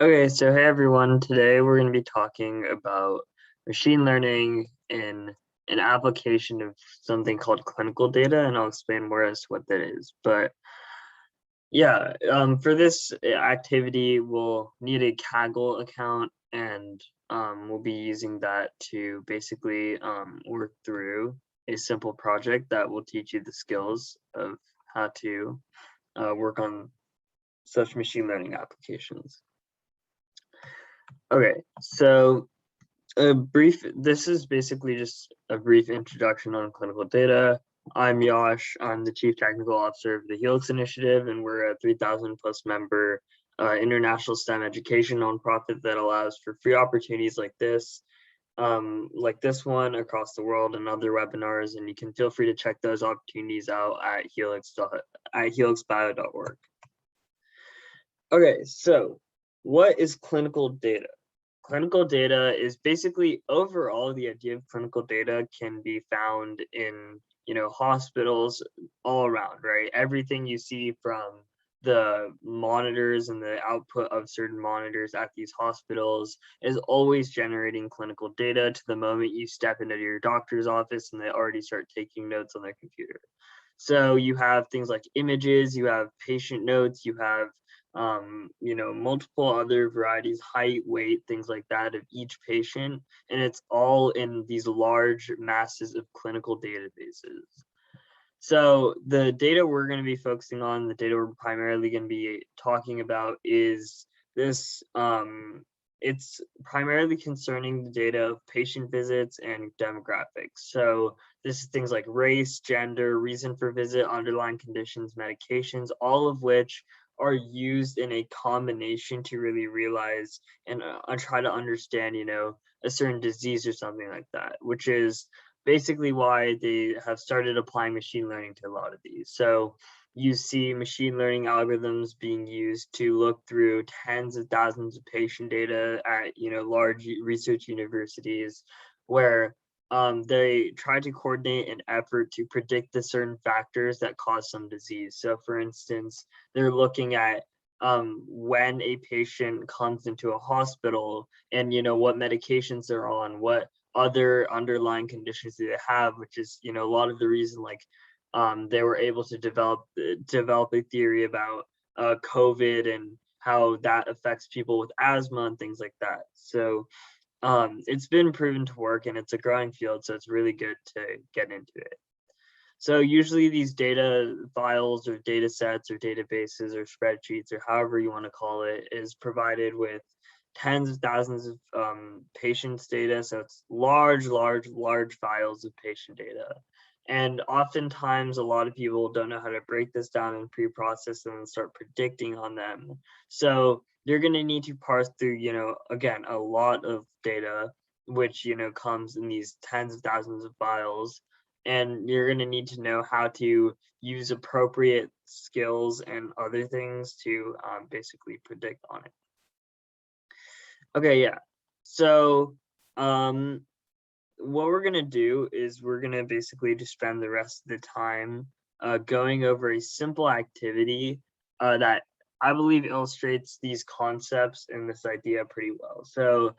Okay, so hey everyone, today we're going to be talking about machine learning in an application of something called clinical data, and I'll explain more as to what that is. But yeah, for this activity, we'll need a Kaggle account, and we'll be using that to basically work through a simple project that will teach you the skills of how to work on such machine learning applications. Okay, so this is basically just a brief introduction on clinical data. I'm Yash. I'm the Chief Technical Officer of the Helix Initiative, and we're a 3,000 plus member international STEM education nonprofit that allows for free opportunities like this one across the world and other webinars. And you can feel free to check those opportunities out at helixbio.org. Okay, so what is clinical data? Clinical data is basically overall the idea of clinical data can be found in hospitals all around, right? Everything you see from the monitors and the output of certain monitors at these hospitals is always generating clinical data to the moment you step into your doctor's office and they already start taking notes on their computer. So you have things like images, you have patient notes, you have multiple other varieties, height, weight, things like that of each patient, and it's all in these large masses of clinical databases. So the data we're going to be focusing on, the data we're primarily going to be talking about is this. It's primarily concerning the data of patient visits and demographics. So this is things like race, gender, reason for visit, underlying conditions, medications, all of which are used in a combination to really realize and try to understand, a certain disease or something like that, which is basically why they have started applying machine learning to a lot of these. So you see machine learning algorithms being used to look through tens of thousands of patient data at large research universities where they try to coordinate an effort to predict the certain factors that cause some disease. So for instance, they're looking at when a patient comes into a hospital and what medications they're on, what other underlying conditions do they have, which is a lot of the reason they were able to develop a theory about COVID and how that affects people with asthma and things like that. So it's been proven to work and it's a growing field, so it's really good to get into it. So usually these data files or data sets or databases or spreadsheets or however you want to call it is provided with tens of thousands of patients' data. So it's large files of patient data. And oftentimes a lot of people don't know how to break this down and pre-process them and start predicting on them. So you're going to need to parse through, again, a lot of data, which, comes in these tens of thousands of files. And you're going to need to know how to use appropriate skills and other things to basically predict on it. Okay, yeah. So what we're going to do is we're going to basically just spend the rest of the time going over a simple activity that I believe illustrates these concepts and this idea pretty well. So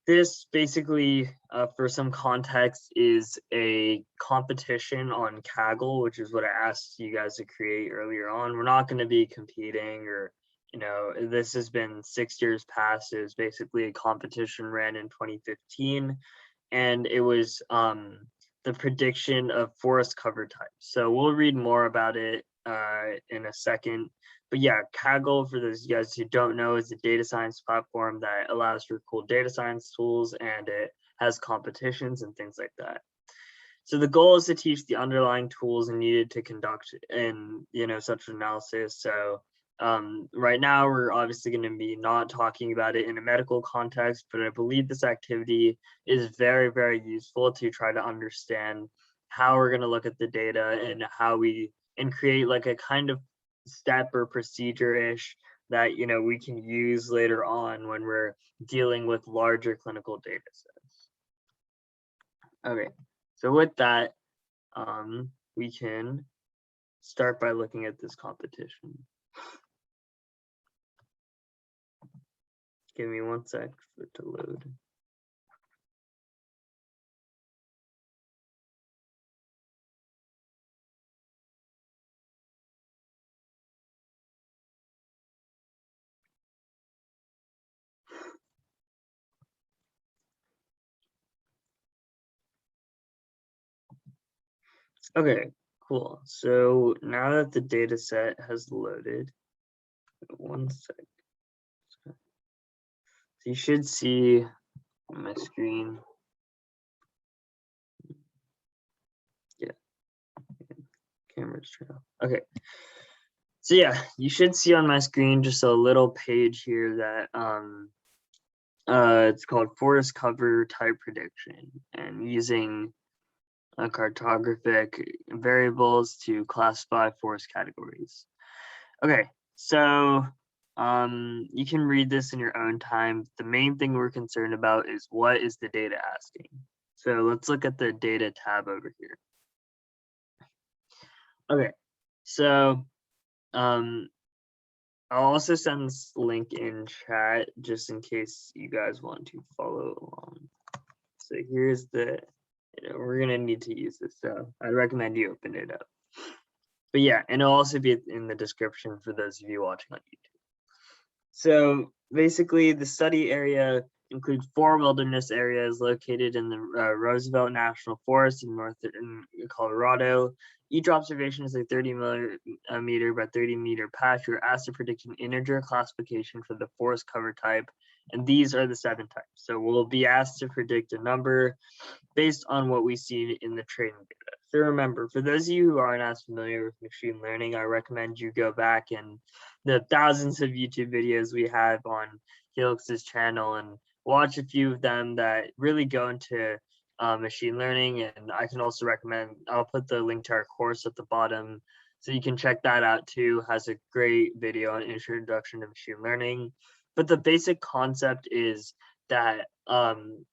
this basically, for some context, is a competition on Kaggle, which is what I asked you guys to create earlier on. We're not going to be competing or, this has been 6 years past. It was basically a competition ran in 2015, and it was the prediction of forest cover types. So we'll read more about it in a second. But yeah, Kaggle, for those of you guys who don't know, is a data science platform that allows for cool data science tools, and it has competitions and things like that. So the goal is to teach the underlying tools needed to conduct in such analysis. So right now we're obviously going to be not talking about it in a medical context, but I believe this activity is very, very useful to try to understand how we're going to look at the data and how we create like a kind of step or procedure-ish that we can use later on when we're dealing with larger clinical data sets. Okay, so with that, we can start by looking at this competition. Give me 1 sec for it to load. Okay, cool. So now that the data set has loaded, 1 sec. So you should see on my screen. Yeah, camera's turned off. Okay. So yeah, you should see on my screen just a little page here that it's called forest cover type prediction, and using cartographic variables to classify forest categories. Okay, so you can read this in your own time. The main thing we're concerned about is what is the data asking. So let's look at the data tab over here. Okay, so I'll also send this link in chat just in case you guys want to follow along. So here's the, we're gonna need to use this, so I'd recommend you open it up. But yeah, and it'll also be in the description for those of you watching on YouTube. So basically, the study area includes 4 wilderness areas located in the Roosevelt National Forest in northern Colorado. Each observation is a 30 millimeter by 30 meter patch. You're asked to predict an integer classification for the forest cover type, and these are the 7 types. So we'll be asked to predict a number based on what we see in the training data. So remember, for those of you who aren't as familiar with machine learning, I recommend you go back and the thousands of YouTube videos we have on Helix's channel and watch a few of them that really go into machine learning. And I can also recommend, I'll put the link to our course at the bottom so you can check that out too. Has a great video on introduction to machine learning. But the basic concept is that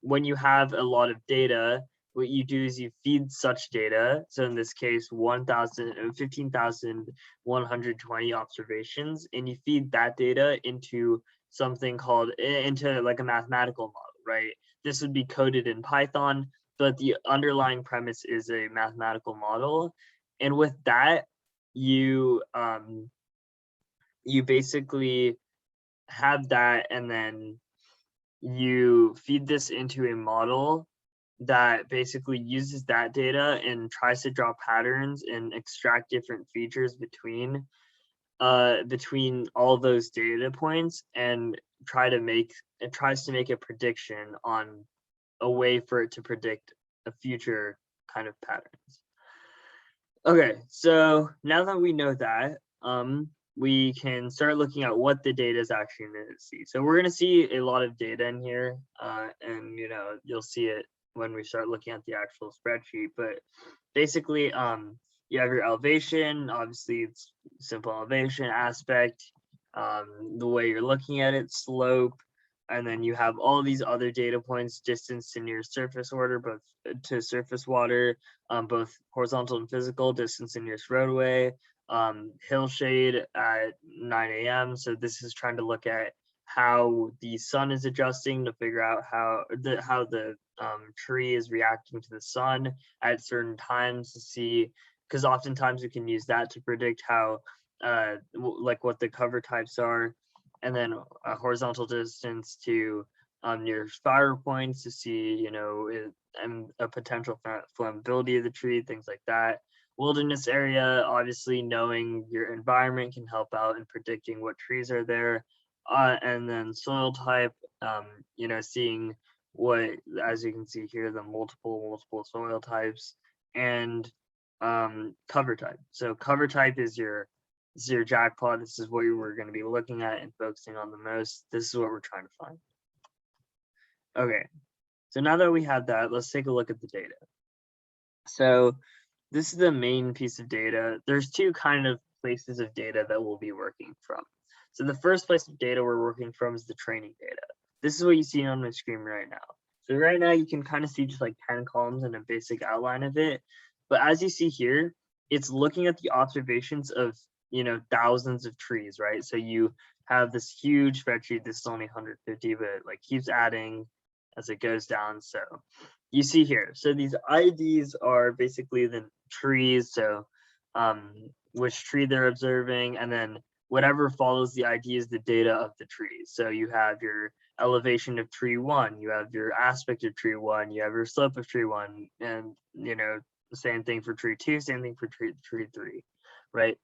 when you have a lot of data, what you do is you feed such data. So in this case, 15,120 observations, and you feed that data into something called, into like a mathematical model, right? This would be coded in Python, but the underlying premise is a mathematical model. And with that, you basically have that, and then you feed this into a model that basically uses that data and tries to draw patterns and extract different features between all those data points, and tries to make a prediction on a way for it to predict a future kind of patterns. Okay, so now that we know that, we can start looking at what the data is actually going to see. So we're going to see a lot of data in here, and you'll see it when we start looking at the actual spreadsheet. But basically, you have your elevation. Obviously, it's simple elevation aspect. The way you're looking at it, slope, and then you have all these other data points: distance to near surface water, both to surface water, both horizontal and physical, distance to nearest roadway, hill shade at 9 a.m. So this is trying to look at how the sun is adjusting to figure out how the tree is reacting to the sun at certain times, to see, because oftentimes we can use that to predict how like what the cover types are. And then a horizontal distance to near fire points to see, and a potential flammability of the tree, things like that. Wilderness area, obviously knowing your environment can help out in predicting what trees are there. And then soil type, seeing what, as you can see here, the multiple soil types, and cover type. So cover type is your jackpot. This is what we're going to be looking at and focusing on the most. This is what we're trying to find. Okay, so now that we have that, let's take a look at the data. So this is the main piece of data. There's 2 kind of places of data that we'll be working from. So the first place of data we're working from is the training data. This is what you see on my screen right now. So right now you can kind of see just like 10 columns and a basic outline of it. But as you see here, it's looking at the observations of thousands of trees, right? So you have this huge spreadsheet. This is only 150, but it like keeps adding as it goes down. So you see here, so these IDs are basically the trees, so which tree they're observing, and then whatever follows the ID is the data of the trees. So you have your elevation of tree 1, you have your aspect of tree 1, you have your slope of tree 1, and the same thing for tree 2, same thing for tree 3, right?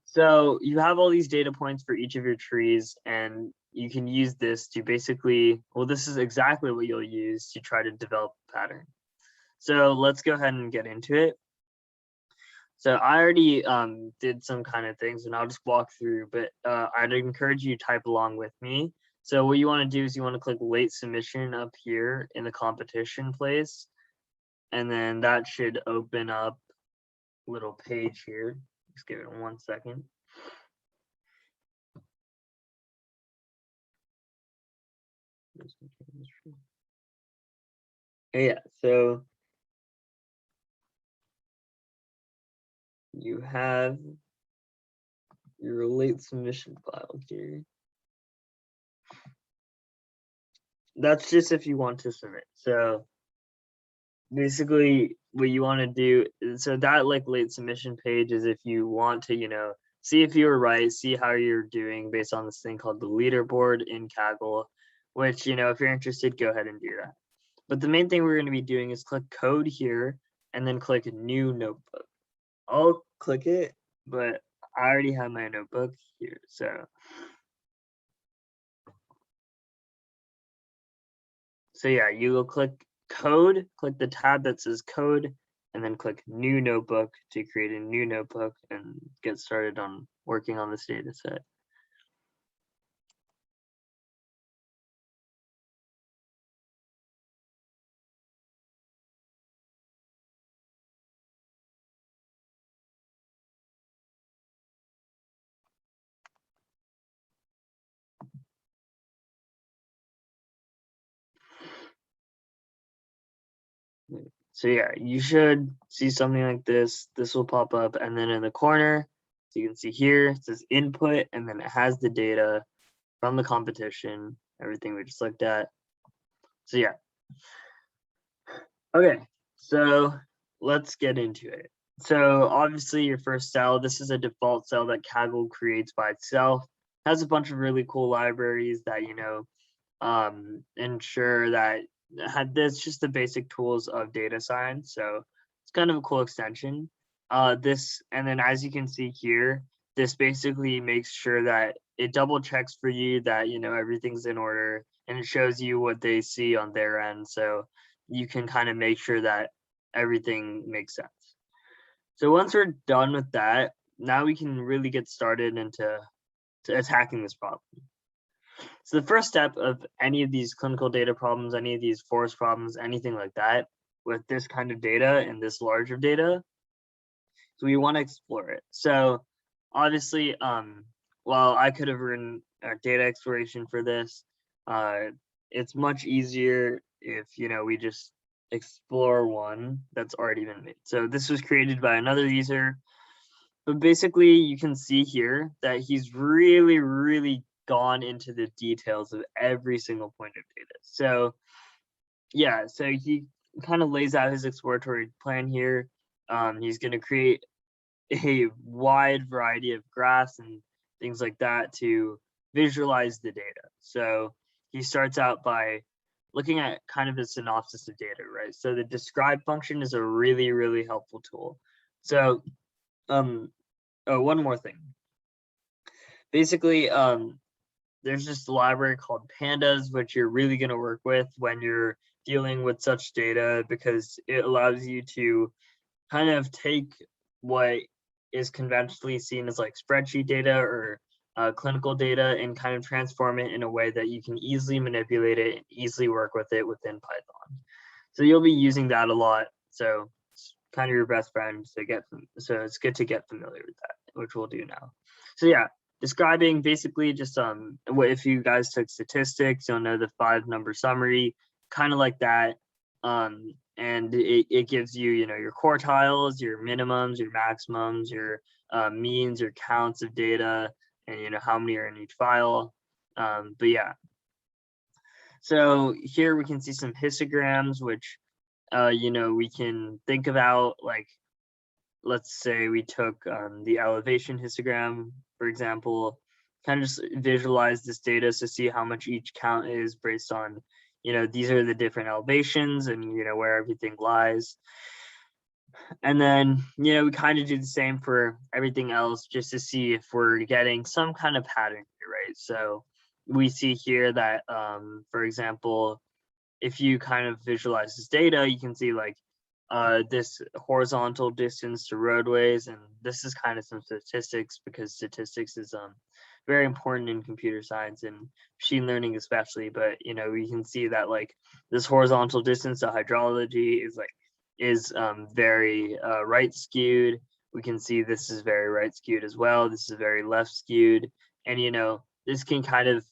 So you have all these data points for each of your trees, and you can use this to basically, well, this is exactly what you'll use to try to develop a pattern. So let's go ahead and get into it. So I already did some kind of things, and I'll just walk through, but I'd encourage you to type along with me. So what you want to do is you want to click late submission up here in the competition place, and then that should open up a little page here. Just give it 1 second. Yeah, so you have your late submission file here. That's just if you want to submit. So basically what you want to do is, so that like late submission page is if you want to, see if you were right, see how you're doing based on this thing called the leaderboard in Kaggle, which, if you're interested, go ahead and do that. But the main thing we're going to be doing is click code here and then click new notebook. I'll click it, but I already have my notebook here. So yeah, you will click code, click the tab that says code, and then click new notebook to create a new notebook and get started on working on this data set. So yeah, you should see something like this. This will pop up, and then in the corner, so you can see here, it says input, and then it has the data from the competition, everything we just looked at. So yeah. Okay, so let's get into it. So obviously your first cell, this is a default cell that Kaggle creates by itself. It has a bunch of really cool libraries that, ensure that that's just the basic tools of data science. So it's kind of a cool extension. And then as you can see here, this basically makes sure that it double checks for you that, everything's in order, and it shows you what they see on their end. So you can kind of make sure that everything makes sense. So once we're done with that, now we can really get started into attacking this problem. So the first step of any of these clinical data problems, any of these forest problems, anything like that, with this kind of data and this large of data, so we want to explore it. So obviously, while I could have written a data exploration for this, it's much easier if, we just explore one that's already been made. So this was created by another user, but basically you can see here that he's really, really gone into the details of every single point of data. So yeah, so he kind of lays out his exploratory plan here. He's going to create a wide variety of graphs and things like that to visualize the data. So he starts out by looking at kind of a synopsis of data, right? So the describe function is a really, really helpful tool. So one more thing. Basically, there's just a library called pandas, which you're really going to work with when you're dealing with such data, because it allows you to kind of take what is conventionally seen as like spreadsheet data or clinical data and kind of transform it in a way that you can easily manipulate it and easily work with it within Python. So you'll be using that a lot. So it's kind of your best friend to get from. So it's good to get familiar with that, which we'll do now. So yeah, describing basically just what if you guys took statistics, you'll know the 5-number summary, kind of like that. and it gives you, your quartiles, your minimums, your maximums, your means, your counts of data, and how many are in each file. But yeah, so here we can see some histograms, which we can think about, like, let's say we took the elevation histogram, for example, kind of just visualize this data to see how much each count is based on, these are the different elevations and, where everything lies. And then, we kind of do the same for everything else just to see if we're getting some kind of pattern here, right? So we see here that, for example, if you kind of visualize this data, you can see like this horizontal distance to roadways, and this is kind of some statistics, because statistics is very important in computer science and machine learning especially. But we can see that like this horizontal distance to hydrology is very right skewed. We can see this is very right skewed as well. This is very left skewed, and this can kind of,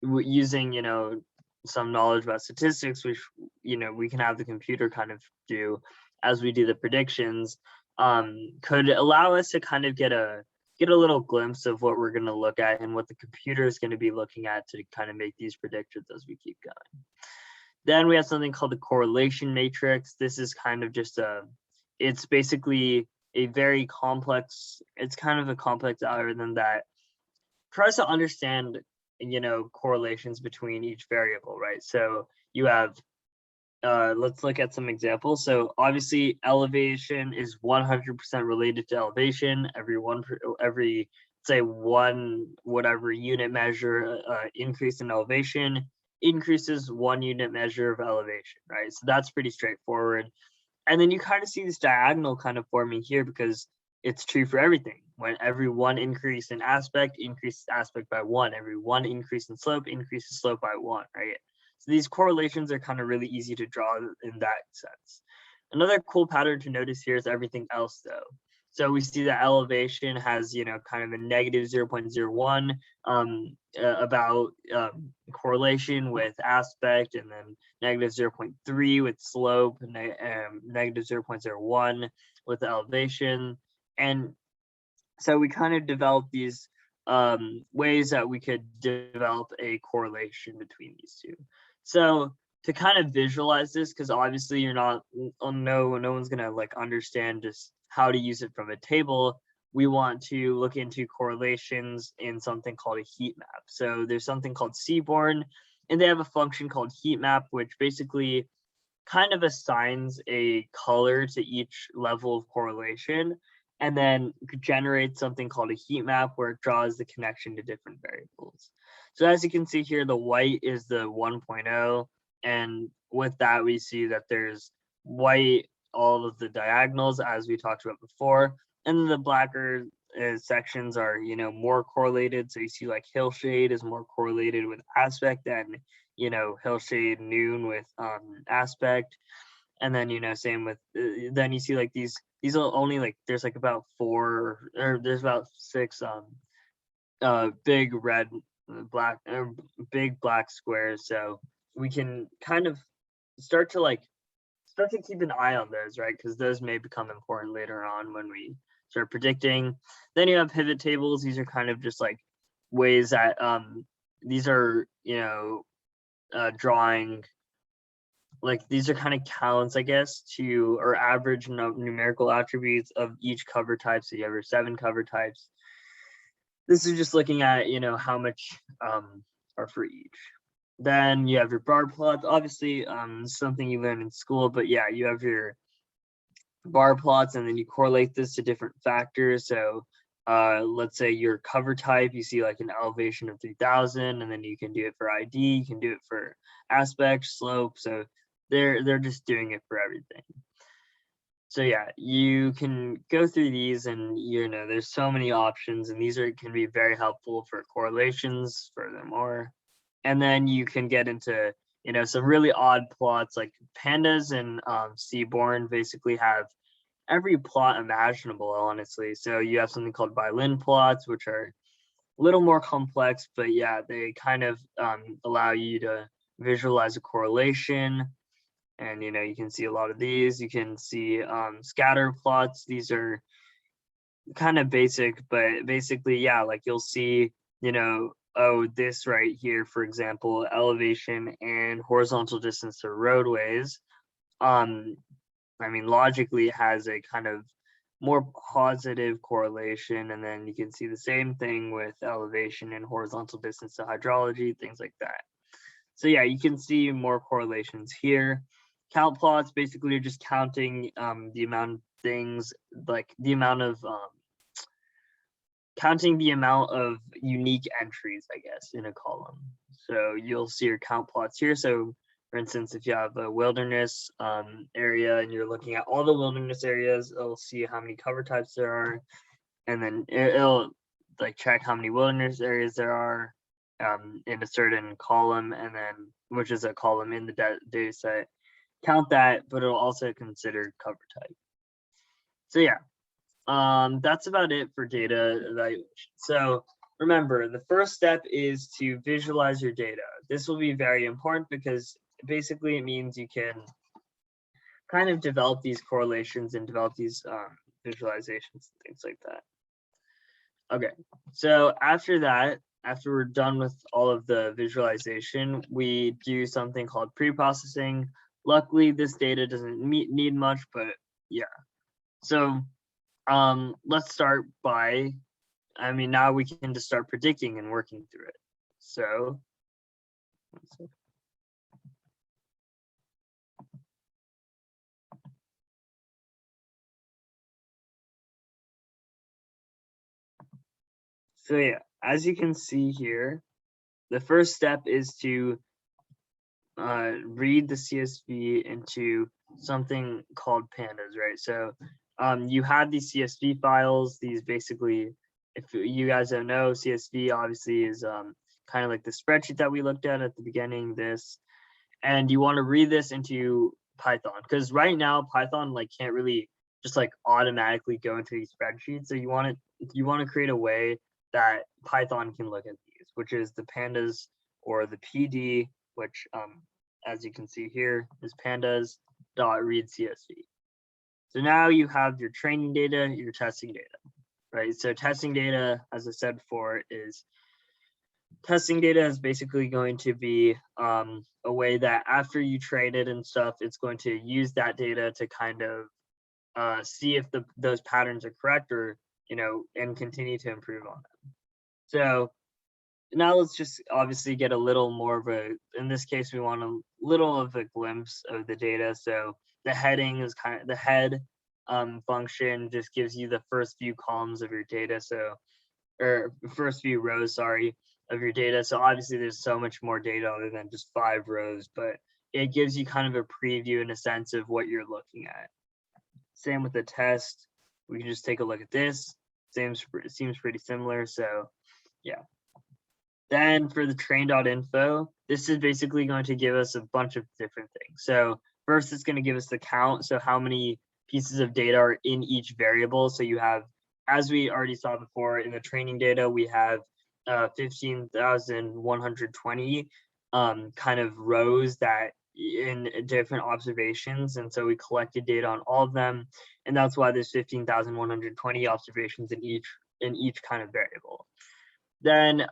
using some knowledge about statistics, which we can have the computer kind of do as we do the predictions, could allow us to kind of get a little glimpse of what we're going to look at and what the computer is going to be looking at to kind of make these predictions as we keep going. Then we have something called the correlation matrix. This is kind of just it's basically a very complex, it's kind of a complex algorithm that tries to understand correlations between each variable, right? So you have, let's look at some examples. So obviously elevation is 100% related to elevation. Every say one whatever unit measure increase in elevation increases 1 unit measure of elevation, right? So that's pretty straightforward. And then you kind of see this diagonal kind of forming here because it's true for everything. When every 1 increase in aspect increases aspect by 1, every 1 increase in slope increases slope by 1, right? So these correlations are kind of really easy to draw in that sense. Another cool pattern to notice here is everything else though. So we see that elevation has, kind of a negative 0.01 about correlation with aspect, and then negative 0.3 with slope, and negative 0.01 with elevation. And so we kind of developed these ways that we could develop a correlation between these two. So to kind of visualize this, because obviously you're not, no one's gonna like understand just how to use it from a table, we want to look into correlations in something called a heat map. So there's something called Seaborn, and they have a function called heat map, which basically kind of assigns a color to each level of correlation, and then generates something called a heat map where it draws the connection to different variables. So as you can see here, the white is the 1.0, and with that we see that there's white, all of the diagonals as we talked about before, and the blacker sections are more correlated. So you see like hillshade is more correlated with aspect than hillshade noon with aspect. And then same with then you see like these are only like there's like about 4, or there's about 6 big red black big black squares. So we can kind of start to keep an eye on those, right? Because those may become important later on when we start predicting. Then you have pivot tables. These are kind of just like ways that these are drawing, like these are kind of counts, I guess, to or average numerical attributes of each cover type. So you have your 7 cover types. This is just looking at how much are for each. Then you have your bar plots, obviously something you learn in school, but yeah, you have your bar plots, and then you correlate this to different factors. So let's say your cover type, you see like an elevation of 3000, and then you can do it for ID, you can do it for aspect, slope. So they're just doing it for everything. So yeah, you can go through these, and there's so many options, and these can be very helpful for correlations furthermore. And then you can get into some really odd plots, like pandas and Seaborn basically have every plot imaginable, honestly. So you have something called Violin Plots, which are a little more complex, but yeah, they kind of allow you to visualize a correlation. And, you can see a lot of these. You can see scatter plots. These are kind of basic, but basically, yeah, like you'll see, oh, this right here, for example, elevation and horizontal distance to roadways. I mean, logically, it has a kind of more positive correlation, and then you can see the same thing with elevation and horizontal distance to hydrology, things like that. So yeah, you can see more correlations here. Count plots basically are just counting the amount of things, like the amount of counting the amount of unique entries, I guess, in a column. So you'll see your count plots here. So for instance, if you have a wilderness area and you're looking at all the wilderness areas, it'll see how many cover types there are. And then it'll like check how many wilderness areas there are in a certain column, and then which is a column in the data set. Count that, but it'll also consider cover type. So yeah, that's about it for data evaluation. So remember, the first step is to visualize your data. This will be very important because basically it means you can kind of develop these correlations and develop these visualizations and things like that. Okay, so after that, after we're done with all of the visualization, we do something called pre-processing. Luckily, this data doesn't need much, but yeah. So let's start by, now we can just start predicting and working through it. So yeah, as you can see here, the first step is to read the CSV into something called pandas, right? So you have these CSV files. These basically, if you guys don't know, CSV obviously is kind of like the spreadsheet that we looked at the beginning, this, and you want to read this into Python, because right now Python like can't really just like automatically go into these spreadsheets. So you want to create a way that Python can look at these, which is the pandas or the PD, which as you can see here is pandas.read CSV. So now you have your training data, your testing data, right? So testing data, as I said before, is basically going to be a way that after you train it and stuff, it's going to use that data to kind of see if those patterns are correct, or and continue to improve on them. So now let's just obviously get a little more of in this case, we want a little of a glimpse of the data. So the heading is kind of the head function just gives you the first few columns of your data. So, or first few rows, sorry, of your data. So obviously there's so much more data other than just 5 rows, but it gives you kind of a preview and a sense of what you're looking at. Same with the test. We can just take a look at this. Seems pretty similar. So yeah. Then for the train.info, this is basically going to give us a bunch of different things. So first, it's going to give us the count. So how many pieces of data are in each variable. So you have, as we already saw before in the training data, we have 15,120 kind of rows that in different observations. And so we collected data on all of them. And that's why there's 15,120 observations in each kind of variable. Then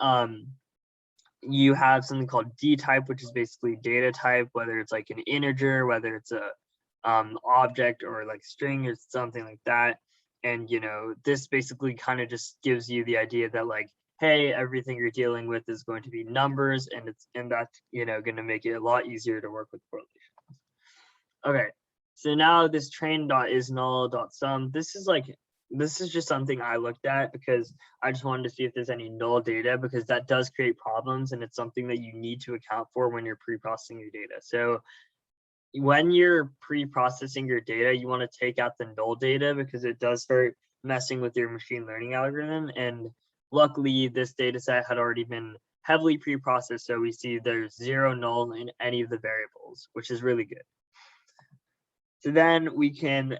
you have something called D type, which is basically data type, whether it's like an integer, whether it's a object or like string or something like that. And this basically kind of just gives you the idea that like, hey, everything you're dealing with is going to be numbers, and that's going to make it a lot easier to work with correlations. Okay, so now this train.isNull.sum, this is just something I looked at because I just wanted to see if there's any null data, because that does create problems, and it's something that you need to account for when you're pre-processing your data. So when you're pre-processing your data, you want to take out the null data because it does start messing with your machine learning algorithm. And luckily, this data set had already been heavily pre-processed, so we see there's 0 null in any of the variables, which is really good. So then we can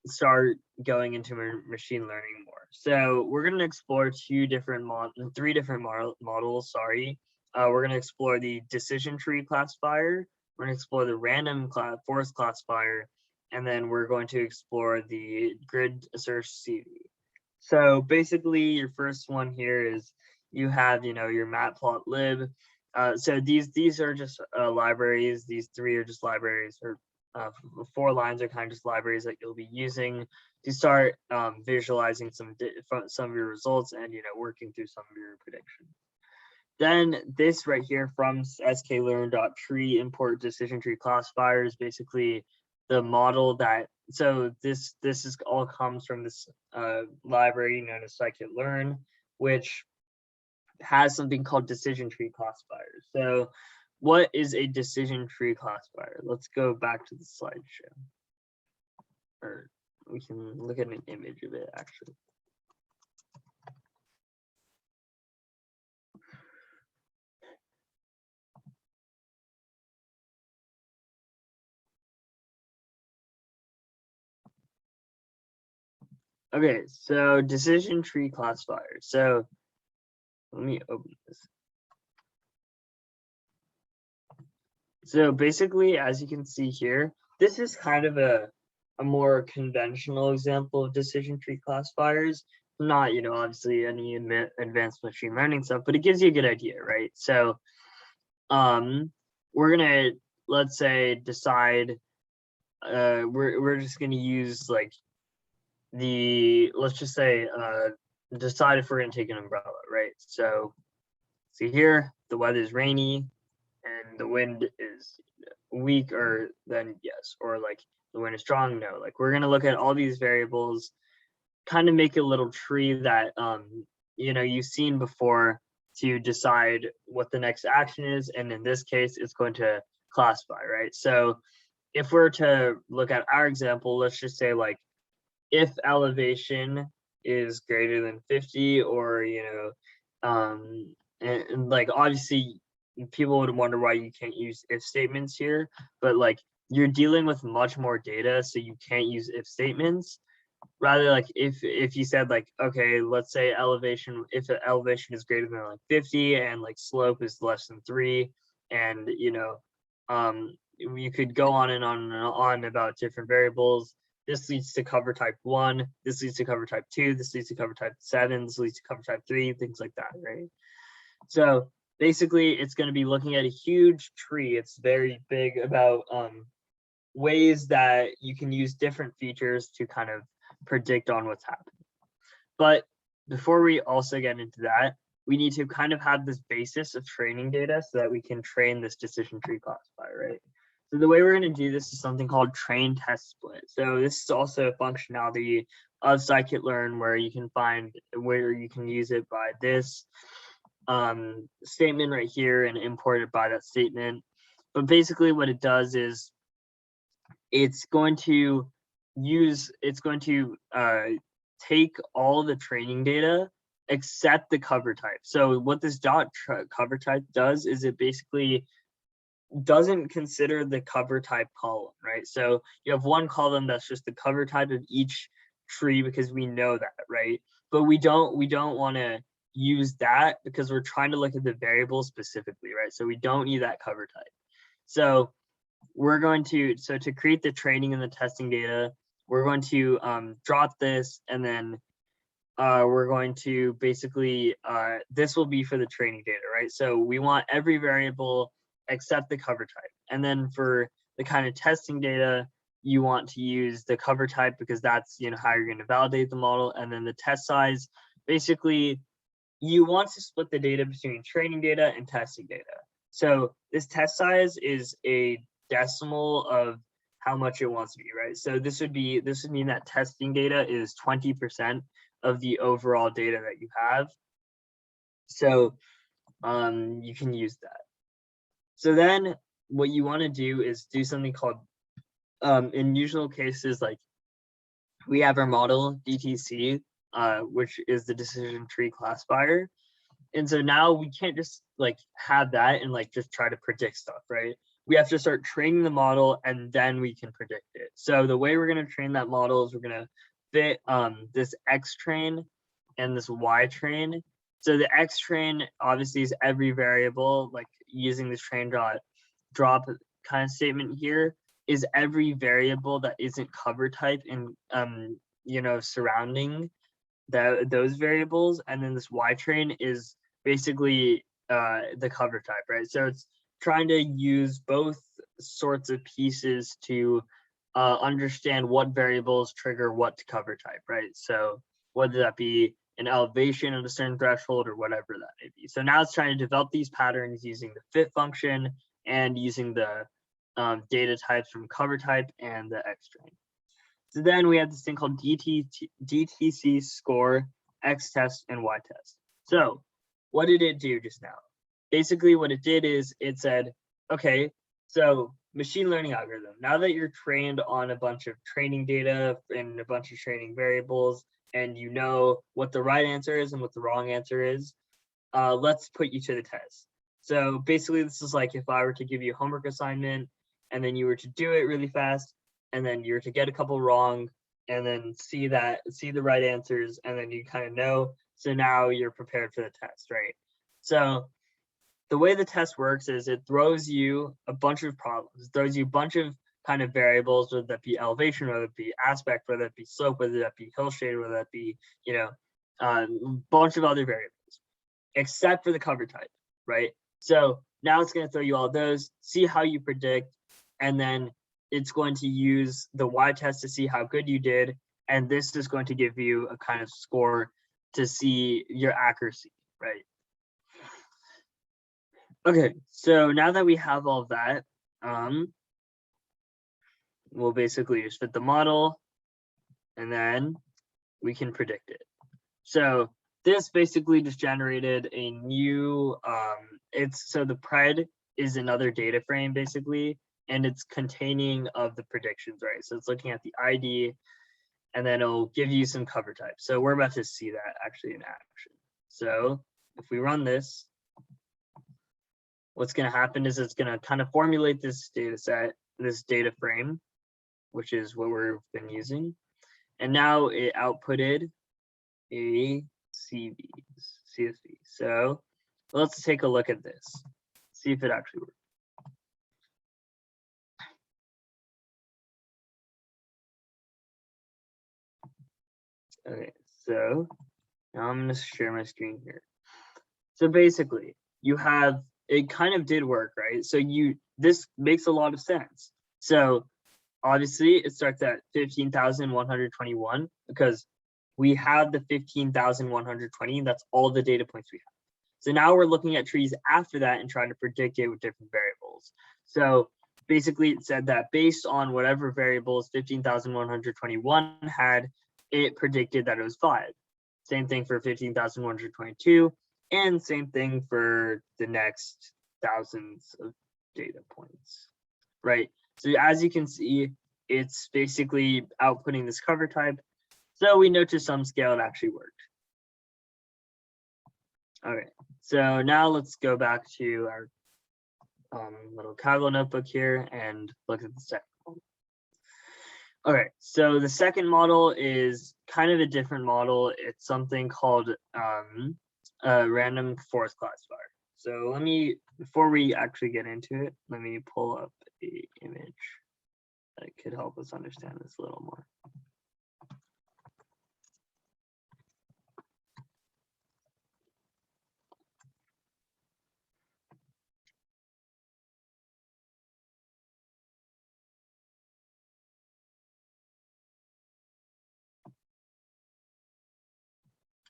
start going into machine learning more. So we're going to explore three different models. Sorry, we're going to explore the decision tree classifier, we're going to explore the random forest classifier, and then we're going to explore the grid associativity. So basically, your first one here is you have, your matplotlib. So these are just libraries. These three are just libraries, or 4 lines are kind of just libraries that you'll be using to start visualizing some of your results and working through some of your predictions. Then this right here from sklearn.tree import decision tree classifier is basically the model that, so this is all comes from this library known as scikit-learn, which has something called decision tree classifiers. So what is a decision tree classifier? Let's go back to the slideshow, or we can look at an image of it actually. Okay, so decision tree classifier. So let me open this. So basically, as you can see here, this is kind of a more conventional example of decision tree classifiers. Not, obviously any advanced machine learning stuff, but it gives you a good idea, right? So we're gonna, let's say, decide, we're just gonna use like let's just say decide if we're gonna take an umbrella, right? So see here, the weather is rainy and the wind is weak, or then yes, or like the wind is strong, no. Like we're gonna look at all these variables, kind of make a little tree that you've seen before to decide what the next action is, and in this case it's going to classify, right? So if we're to look at our example, let's just say like if elevation is greater than 50, or and like obviously people would wonder why you can't use if statements here, but like you're dealing with much more data, so you can't use if statements. Rather, like if you said like, okay, let's say elevation, if the elevation is greater than like 50 and like slope is less than 3, and you could go on and on and on about different variables. This leads to cover type 1, this leads to cover type 2, this leads to cover type 7, this leads to cover type 3, things like that, right? So basically it's going to be looking at a huge tree. It's very big about ways that you can use different features to kind of predict on what's happening. But before we also get into that, we need to kind of have this basis of training data so that we can train this decision tree classifier, right? So the way we're going to do this is something called train test split. So this is also a functionality of scikit-learn where you can use it by this statement right here and import it by that statement. But basically what it does is it's going to take all the training data except the cover type. So what this cover type does is it basically doesn't consider the cover type column, right? So you have one column that's just the cover type of each tree because we know that, right? But we don't want to use that because we're trying to look at the variable specifically, right? So we don't need that cover type. So we're going to, to create the training and the testing data, we're going to drop this, and then we're going to basically, this will be for the training data, right? So we want every variable except the cover type. And then for the kind of testing data, you want to use the cover type because that's how you're going to validate the model. And then the test size, basically you want to split the data between training data and testing data. So this test size is a decimal of how much it wants to be, right? So this would mean that testing data is 20% of the overall data that you have. So you can use that. So then what you want to do is do something called, in usual cases, like we have our model DTC, which is the decision tree classifier. And so now we can't just like have that and like just try to predict stuff, right? We have to start training the model and then we can predict it. So the way we're going to train that model is we're going to fit this X train and this Y train. So the X train obviously is every variable, like using this train drop kind of statement here is every variable that isn't cover type and surrounding those variables, and then this Y train is basically the cover type, right? So it's trying to use both sorts of pieces to understand what variables trigger what cover type, right? So whether that be an elevation at a certain threshold or whatever that may be. So now it's trying to develop these patterns using the fit function and using the data types from cover type and the X train. So then we have this thing called DTC score, X test, and Y test. So what did it do just now? Basically what it did is it said, okay, so machine learning algorithm, now that you're trained on a bunch of training data and a bunch of training variables, and you know what the right answer is and what the wrong answer is, let's put you to the test. So basically this is like if I were to give you a homework assignment and then you were to do it really fast, and then you're to get a couple wrong and then see the right answers, and then you kind of know, so now you're prepared for the test, right? So the way the test works is it throws you a bunch of problems. It throws you a bunch of kind of variables, whether that be elevation, whether it be aspect, whether it be slope, whether that be hill shade, whether that be, a bunch of other variables, except for the cover type, right? So now it's going to throw you all those, see how you predict, and then it's going to use the Y test to see how good you did. And this is going to give you a kind of score to see your accuracy, right? Okay, so now that we have all of that, we'll basically just fit the model and then we can predict it. So this basically just generated a new, so the pred is another data frame basically, and it's containing of the predictions, right? So it's looking at the ID and then it'll give you some cover type. So we're about to see that actually in action. So if we run this, what's going to happen is it's going to kind of formulate this data set, this data frame, which is what we've been using. And now it outputted a CSV. So let's take a look at this, see if it actually works. Okay, so now I'm going to share my screen here. So basically, you have, it kind of did work, right? So this makes a lot of sense. So obviously it starts at 15,121 because we have the 15,120, that's all the data points we have. So now we're looking at trees after that and trying to predict it with different variables. So basically it said that based on whatever variables 15,121 had, it predicted that it was 5. Same thing for 15,122, and same thing for the next thousands of data points, right? So as you can see, it's basically outputting this cover type. So we know to some scale it actually worked. Okay, so now let's go back to our little Kaggle notebook here and look at the second one. Okay, so the second model is kind of a different model. It's something called a random forest classifier. So before we actually get into it, let me pull up an image that could help us understand this a little more.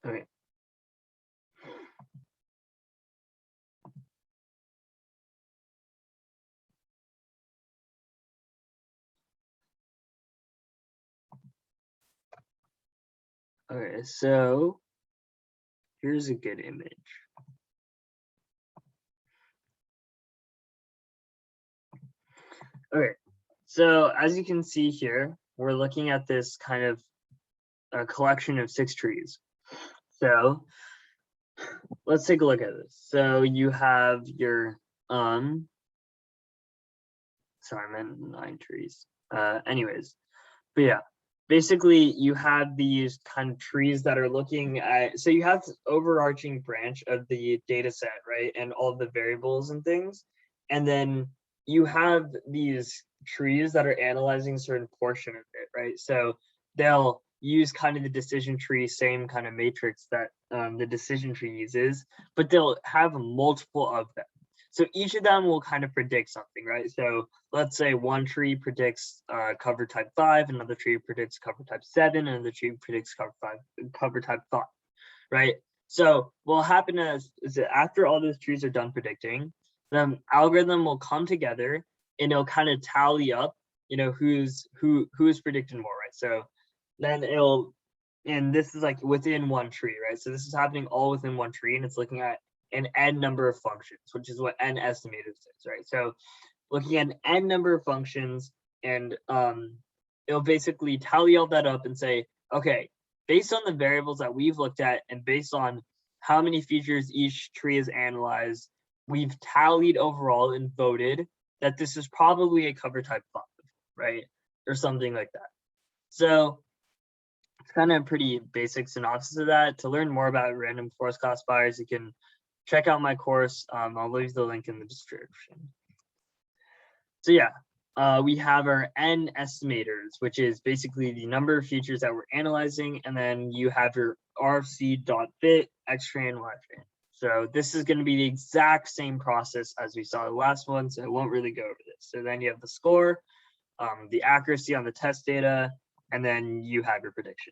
Okay. Okay, so here's a good image. Okay, so as you can see here, we're looking at this kind of a collection of 6 trees. So let's take a look at this. So you have your sorry, I meant 9 trees. Anyways, but yeah, basically you have these kind of trees that are looking at, so you have this overarching branch of the data set, right? And all the variables and things. And then you have these trees that are analyzing a certain portion of it, right? So they'll use kind of the decision tree, same kind of matrix that the decision tree uses, but they'll have multiple of them. So each of them will kind of predict something, right? So let's say one tree predicts cover type 5, another tree predicts cover type 7, and another tree predicts cover type 5, right? So what'll happen is that after all those trees are done predicting, the algorithm will come together and it'll kind of tally up, who is predicting more, right? So then and this is like within one tree, right? So this is happening all within one tree, and it's looking at an n number of functions, which is what n estimators is, right? So looking at an n number of functions, and it'll basically tally all that up and say, okay, based on the variables that we've looked at and based on how many features each tree has analyzed, we've tallied overall and voted that this is probably a cover type 5, right? Or something like that. So it's kind of a pretty basic synopsis of that. To learn more about random forest classifiers, you can check out my course. I'll leave the link in the description. So yeah, we have our n estimators, which is basically the number of features that we're analyzing, and then you have your rfc.fit, xtrand, ytrand. So this is going to be the exact same process as we saw the last one, so I won't really go over this. So then you have the score, the accuracy on the test data, and then you have your prediction.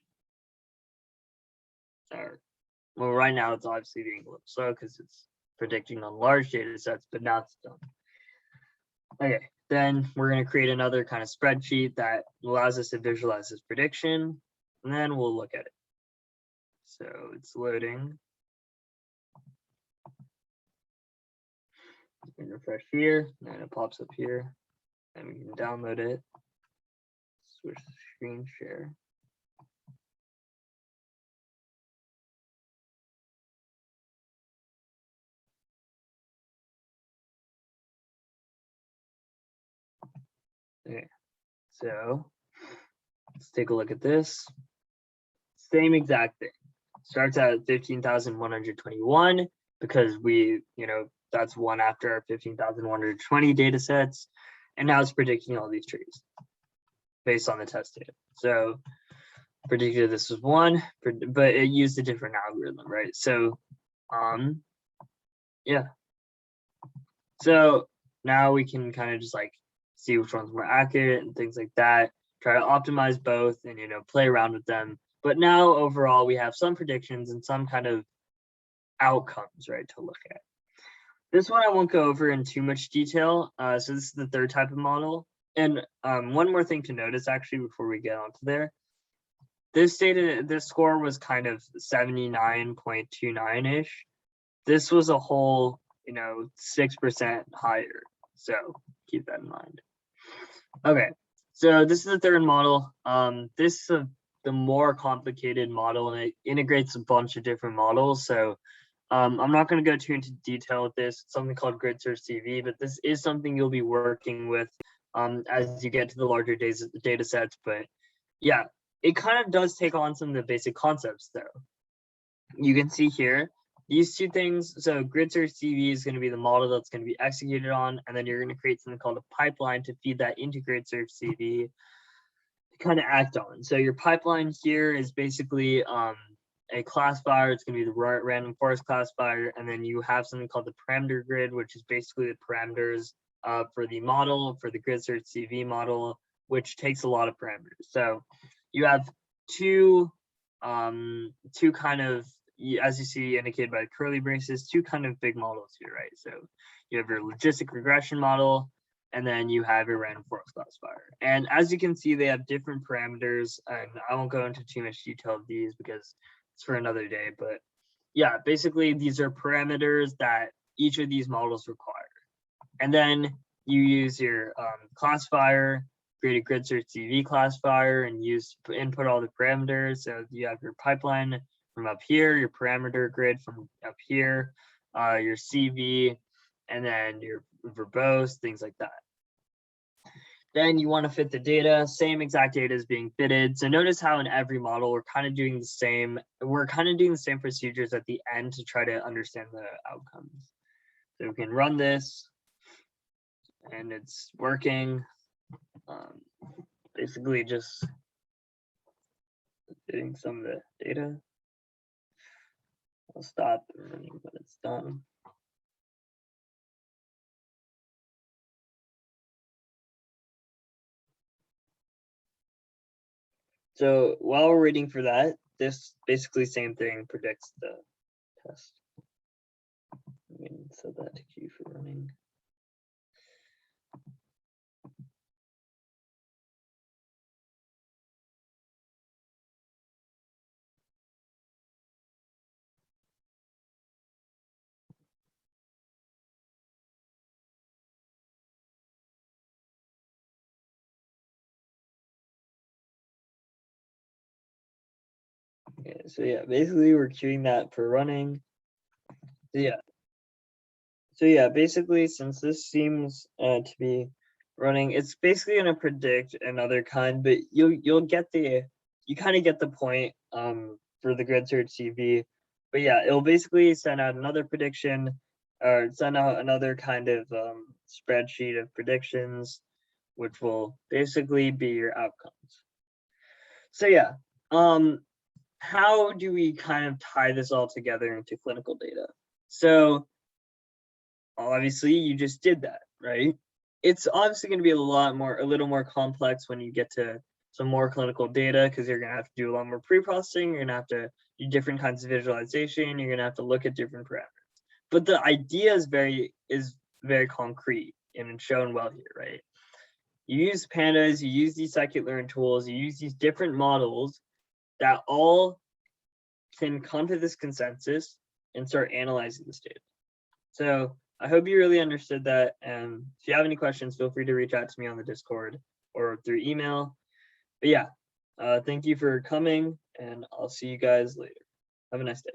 Well, right now it's obviously being a little slow because it's predicting on large data sets, but now it's done. Okay, then we're going to create another kind of spreadsheet that allows us to visualize this prediction, and then we'll look at it. So it's loading. You can refresh here, and it pops up here, and we can download it. Switch the screen share. Okay, so let's take a look at this. Same exact thing. Starts at 15,121 because we, that's one after our 15,120 data sets. And now it's predicting all these trees based on the test data. So predicted this was 1, but it used a different algorithm, right? So, yeah. So now we can kind of just like see which one's more accurate and things like that. Try to optimize both and, play around with them. But now overall, we have some predictions and some kind of outcomes, right, to look at. This one I won't go over in too much detail. So this is the third type of model. And one more thing to notice actually before we get onto there. This score was kind of 79.29-ish. This was a whole, 6% higher. So keep that in mind. Okay, so this is the third model. This is the more complicated model, and it integrates a bunch of different models. So I'm not going to go too into detail with this. It's something called grid search CV, but this is something you'll be working with as you get to the larger data sets. But yeah, it kind of does take on some of the basic concepts though. You can see here, these two things. So grid search CV is going to be the model that's going to be executed on, and then you're going to create something called a pipeline to feed that into grid search CV to kind of act on. So your pipeline here is basically a classifier. It's going to be the random forest classifier, and then you have something called the parameter grid, which is basically the parameters for the model, for the grid search CV model, which takes a lot of parameters. So you have two kind of, as you see indicated by the curly braces, two kind of big models here, right? So you have your logistic regression model, and then you have your random forest classifier. And as you can see, they have different parameters, and I won't go into too much detail of these because it's for another day. But yeah, basically these are parameters that each of these models require. And then you use your classifier, create a grid search CV classifier, and input all the parameters. So you have your pipeline from up here, your parameter grid from up here, your CV, and then your verbose, things like that. Then you want to fit the data, same exact data is being fitted. So notice how in every model, we're kind of doing the same procedures at the end to try to understand the outcomes. So we can run this, and it's working. Basically just getting some of the data. I'll stop running when it's done. So while we're waiting for that, this basically same thing predicts the test. I'm going to set that to queue for running. Okay, so yeah, basically we're queuing that for running. So yeah, basically since this seems to be running, it's basically going to predict another kind, but you kind of get the point for the grid search CV. But yeah, it'll basically send out another prediction or send out another kind of spreadsheet of predictions, which will basically be your outcomes. So yeah, how do we kind of tie this all together into clinical data? So obviously you just did that, right? It's obviously going to be a little more complex when you get to some more clinical data, because you're going to have to do a lot more pre-processing. You're going to have to do different kinds of visualization. You're going to have to look at different parameters. But the idea is very concrete and it's shown well here, right? You use pandas, you use these scikit-learn tools, you use these different models that all can come to this consensus and start analyzing this data. So I hope you really understood that. And if you have any questions, feel free to reach out to me on the Discord or through email. But yeah, thank you for coming, and I'll see you guys later. Have a nice day.